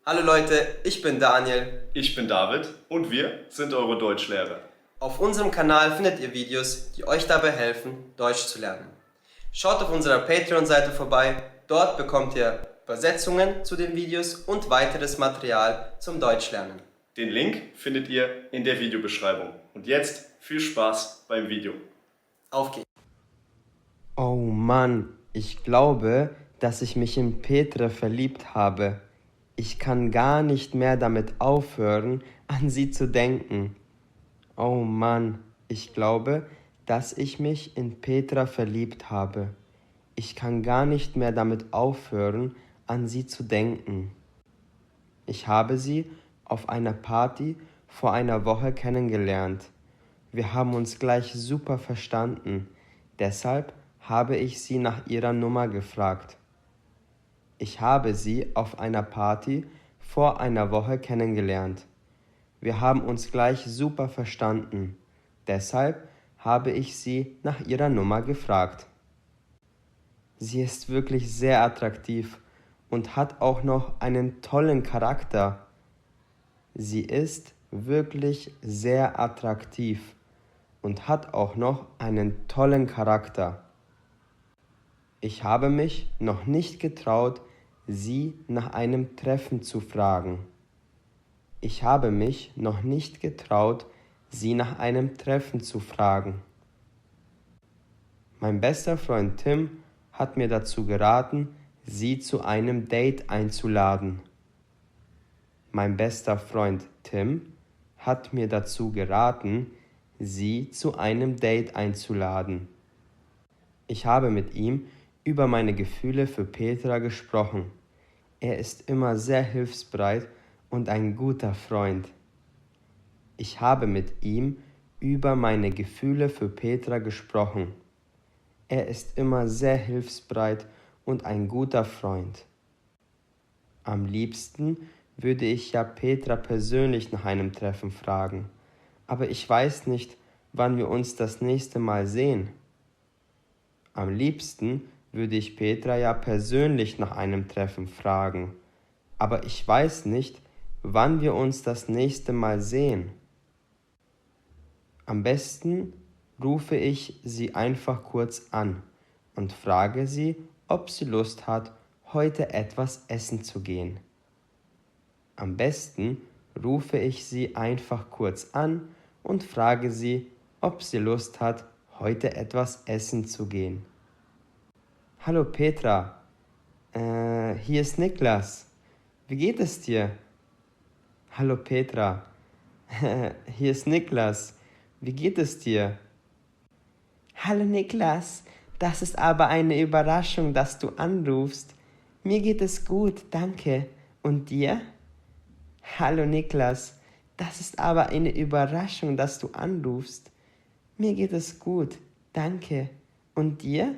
Hallo Leute, ich bin Daniel. Ich bin David und wir sind eure Deutschlehrer. Auf unserem Kanal findet ihr Videos, die euch dabei helfen, Deutsch zu lernen. Schaut auf unserer Patreon-Seite vorbei, dort bekommt ihr Übersetzungen zu den Videos und weiteres Material zum Deutschlernen. Den Link findet ihr in der Videobeschreibung. Und jetzt viel Spaß beim Video. Auf geht's! Oh Mann, ich glaube, dass ich mich in Petra verliebt habe. Ich kann gar nicht mehr damit aufhören, an sie zu denken. Oh Mann, ich glaube, dass ich mich in Petra verliebt habe. Ich kann gar nicht mehr damit aufhören, an sie zu denken. Ich habe sie auf einer Party vor einer Woche kennengelernt. Wir haben uns gleich super verstanden. Deshalb habe ich sie nach ihrer Nummer gefragt. Ich habe sie auf einer Party vor einer Woche kennengelernt. Wir haben uns gleich super verstanden. Deshalb habe ich sie nach ihrer Nummer gefragt. Sie ist wirklich sehr attraktiv und hat auch noch einen tollen Charakter. Sie ist wirklich sehr attraktiv und hat auch noch einen tollen Charakter. Ich habe mich noch nicht getraut, sie nach einem Treffen zu fragen. Ich habe mich noch nicht getraut, sie nach einem Treffen zu fragen. Mein bester Freund Tim hat mir dazu geraten, sie zu einem Date einzuladen. Mein bester Freund Tim hat mir dazu geraten, sie zu einem Date einzuladen. Ich habe mit ihm über meine Gefühle für Petra gesprochen. Er ist immer sehr hilfsbereit und ein guter Freund. Ich habe mit ihm über meine Gefühle für Petra gesprochen. Er ist immer sehr hilfsbereit und ein guter Freund. Am liebsten würde ich ja Petra persönlich nach einem Treffen fragen, aber ich weiß nicht, wann wir uns das nächste Mal sehen. Am liebsten würde ich Petra ja persönlich nach einem Treffen fragen, aber ich weiß nicht, wann wir uns das nächste Mal sehen. Am besten rufe ich sie einfach kurz an und frage sie, ob sie Lust hat, heute etwas essen zu gehen. Am besten rufe ich sie einfach kurz an und frage sie, ob sie Lust hat, heute etwas essen zu gehen. Hallo Petra, hier ist Niklas. Wie geht es dir? Hallo Petra, hier ist Niklas. Wie geht es dir? Hallo Niklas, das ist aber eine Überraschung, dass du anrufst. Mir geht es gut, danke. Und dir? Hallo Niklas, das ist aber eine Überraschung, dass du anrufst. Mir geht es gut, danke. Und dir?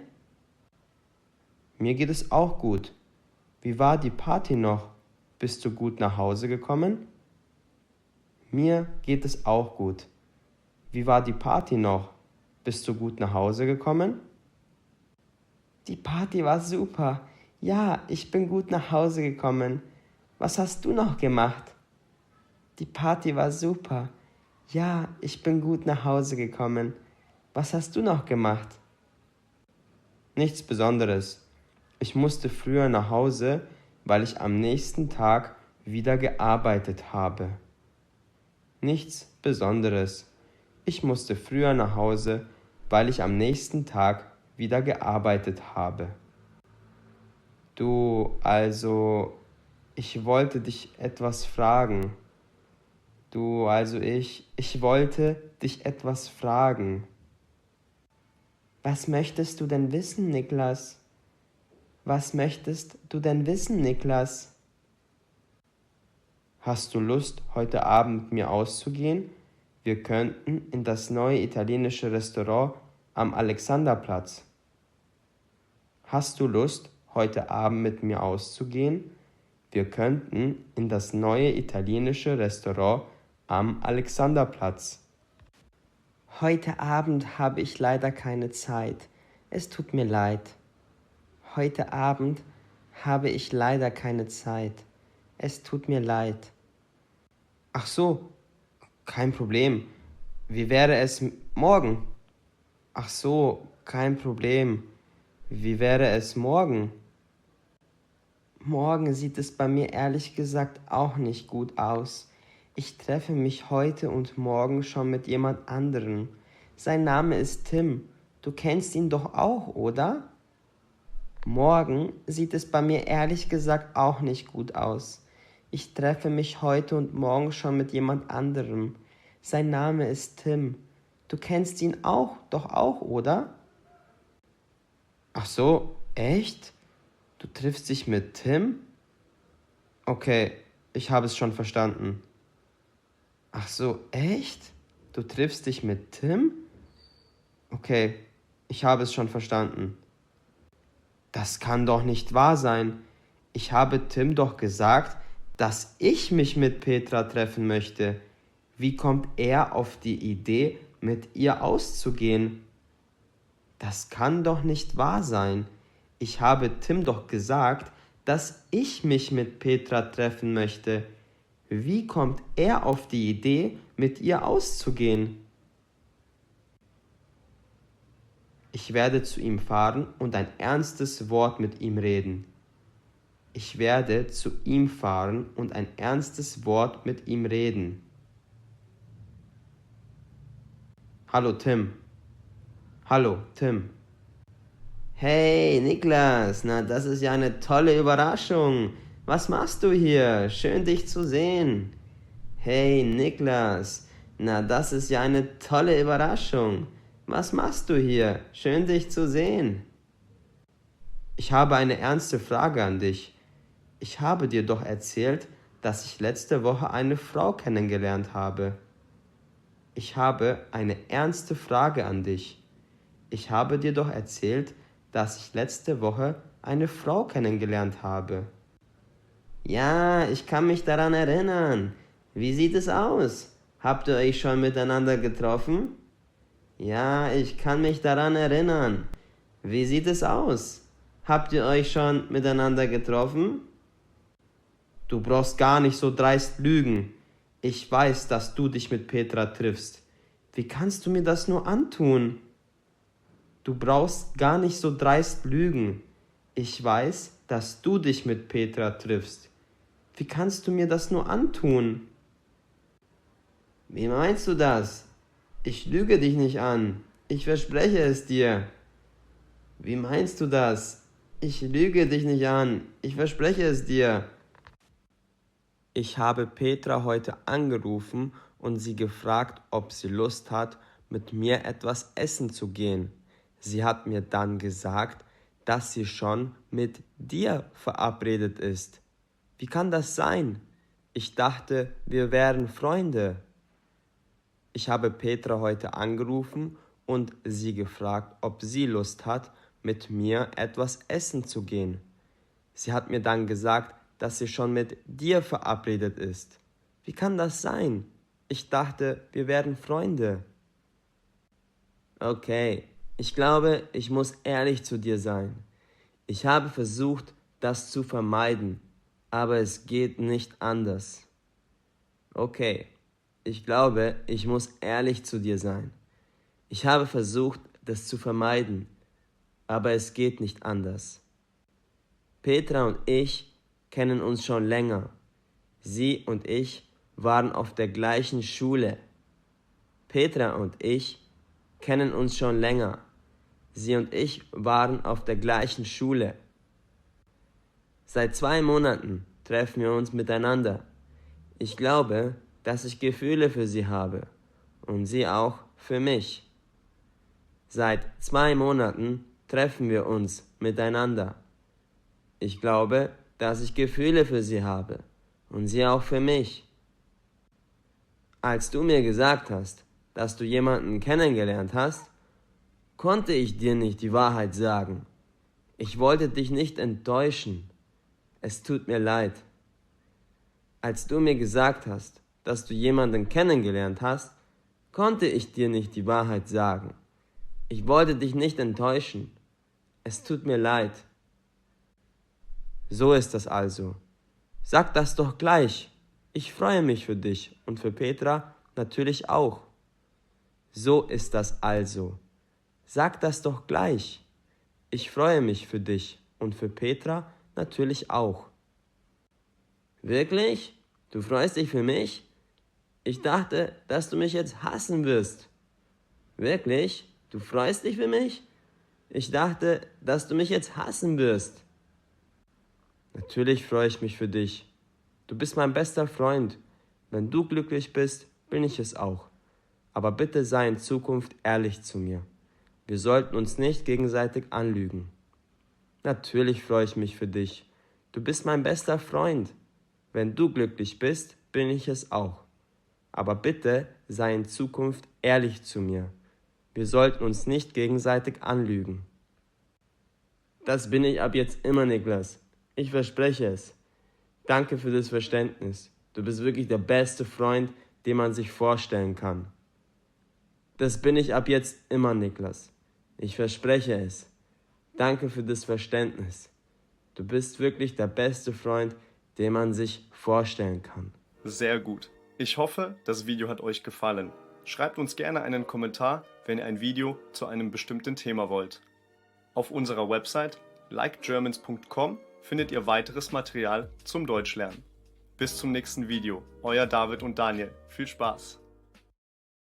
Mir geht es auch gut. Wie war die Party noch? Bist du gut nach Hause gekommen? Mir geht es auch gut. Wie war die Party noch? Bist du gut nach Hause gekommen? Die Party war super. Ja, ich bin gut nach Hause gekommen. Was hast du noch gemacht? Die Party war super. Ja, ich bin gut nach Hause gekommen. Was hast du noch gemacht? Nichts Besonderes. Ich musste früher nach Hause, weil ich am nächsten Tag wieder gearbeitet habe. Nichts Besonderes. Ich musste früher nach Hause, weil ich am nächsten Tag wieder gearbeitet habe. Ich wollte dich etwas fragen. Ich wollte dich etwas fragen. Was möchtest du denn wissen, Niklas? Was möchtest du denn wissen, Niklas? Hast du Lust, heute Abend mit mir auszugehen? Wir könnten in das neue italienische Restaurant am Alexanderplatz. Hast du Lust, heute Abend mit mir auszugehen? Wir könnten in das neue italienische Restaurant am Alexanderplatz. Heute Abend habe ich leider keine Zeit. Es tut mir leid. Heute Abend habe ich leider keine Zeit. Es tut mir leid. Ach so, kein Problem. Wie wäre es morgen? Ach so, kein Problem. Wie wäre es morgen? Morgen sieht es bei mir ehrlich gesagt auch nicht gut aus. Ich treffe mich heute und morgen schon mit jemand anderem. Sein Name ist Tim. Du kennst ihn doch auch, oder? Morgen sieht es bei mir ehrlich gesagt auch nicht gut aus. Ich treffe mich heute und morgen schon mit jemand anderem. Sein Name ist Tim. Du kennst ihn doch auch, oder? Ach so, echt? Du triffst dich mit Tim? Okay, ich habe es schon verstanden. Ach so, echt? Du triffst dich mit Tim? Okay, ich habe es schon verstanden. Das kann doch nicht wahr sein. Ich habe Tim doch gesagt, dass ich mich mit Petra treffen möchte. Wie kommt er auf die Idee, mit ihr auszugehen? Das kann doch nicht wahr sein. Ich habe Tim doch gesagt, dass ich mich mit Petra treffen möchte. Wie kommt er auf die Idee, mit ihr auszugehen? Ich werde zu ihm fahren und ein ernstes Wort mit ihm reden. Ich werde zu ihm fahren und ein ernstes Wort mit ihm reden. Hallo Tim. Hallo Tim. Hey Niklas, na das ist ja eine tolle Überraschung. Was machst du hier? Schön dich zu sehen. Hey Niklas, na das ist ja eine tolle Überraschung. Was machst du hier? Schön dich zu sehen. Ich habe eine ernste Frage an dich. Ich habe dir doch erzählt, dass ich letzte Woche eine Frau kennengelernt habe. Ich habe eine ernste Frage an dich. Ich habe dir doch erzählt, dass ich letzte Woche eine Frau kennengelernt habe. Ja, ich kann mich daran erinnern. Wie sieht es aus? Habt ihr euch schon miteinander getroffen? Ja, ich kann mich daran erinnern. Wie sieht es aus? Habt ihr euch schon miteinander getroffen? Du brauchst gar nicht so dreist lügen. Ich weiß, dass du dich mit Petra triffst. Wie kannst du mir das nur antun? Du brauchst gar nicht so dreist lügen. Ich weiß, dass du dich mit Petra triffst. Wie kannst du mir das nur antun? Wie meinst du das? Ich lüge dich nicht an. Ich verspreche es dir. Wie meinst du das? Ich lüge dich nicht an. Ich verspreche es dir. Ich habe Petra heute angerufen und sie gefragt, ob sie Lust hat, mit mir etwas essen zu gehen. Sie hat mir dann gesagt, dass sie schon mit dir verabredet ist. Wie kann das sein? Ich dachte, wir wären Freunde. Ich habe Petra heute angerufen und sie gefragt, ob sie Lust hat, mit mir etwas essen zu gehen. Sie hat mir dann gesagt, dass sie schon mit dir verabredet ist. Wie kann das sein? Ich dachte, wir wären Freunde. Okay, ich glaube, ich muss ehrlich zu dir sein. Ich habe versucht, das zu vermeiden, aber es geht nicht anders. Okay, ich glaube, ich muss ehrlich zu dir sein. Ich habe versucht, das zu vermeiden, aber es geht nicht anders. Petra und ich kennen uns schon länger. Sie und ich waren auf der gleichen Schule. Petra und ich kennen uns schon länger. Sie und ich waren auf der gleichen Schule. Seit 2 Monaten treffen wir uns miteinander. Ich glaube, dass ich Gefühle für sie habe und sie auch für mich. Seit 2 Monaten treffen wir uns miteinander. Ich glaube, dass ich Gefühle für sie habe und sie auch für mich. Als du mir gesagt hast, dass du jemanden kennengelernt hast, konnte ich dir nicht die Wahrheit sagen. Ich wollte dich nicht enttäuschen. Es tut mir leid. Als du mir gesagt hast, dass du jemanden kennengelernt hast, konnte ich dir nicht die Wahrheit sagen. Ich wollte dich nicht enttäuschen. Es tut mir leid. So ist das also. Sag das doch gleich. Ich freue mich für dich und für Petra natürlich auch. So ist das also. Sag das doch gleich. Ich freue mich für dich und für Petra natürlich auch. Wirklich? Du freust dich für mich? Ich dachte, dass du mich jetzt hassen wirst. Wirklich? Du freust dich für mich? Ich dachte, dass du mich jetzt hassen wirst. Natürlich freue ich mich für dich. Du bist mein bester Freund. Wenn du glücklich bist, bin ich es auch. Aber bitte sei in Zukunft ehrlich zu mir. Wir sollten uns nicht gegenseitig anlügen. Natürlich freue ich mich für dich. Du bist mein bester Freund. Wenn du glücklich bist, bin ich es auch. Aber bitte sei in Zukunft ehrlich zu mir. Wir sollten uns nicht gegenseitig anlügen. Das bin ich ab jetzt immer, Niklas. Ich verspreche es. Danke für das Verständnis. Du bist wirklich der beste Freund, den man sich vorstellen kann. Das bin ich ab jetzt immer, Niklas. Ich verspreche es. Danke für das Verständnis. Du bist wirklich der beste Freund, den man sich vorstellen kann. Sehr gut. Ich hoffe, das Video hat euch gefallen. Schreibt uns gerne einen Kommentar, wenn ihr ein Video zu einem bestimmten Thema wollt. Auf unserer Website likegermans.com findet ihr weiteres Material zum Deutschlernen. Bis zum nächsten Video. Euer David und Daniel. Viel Spaß!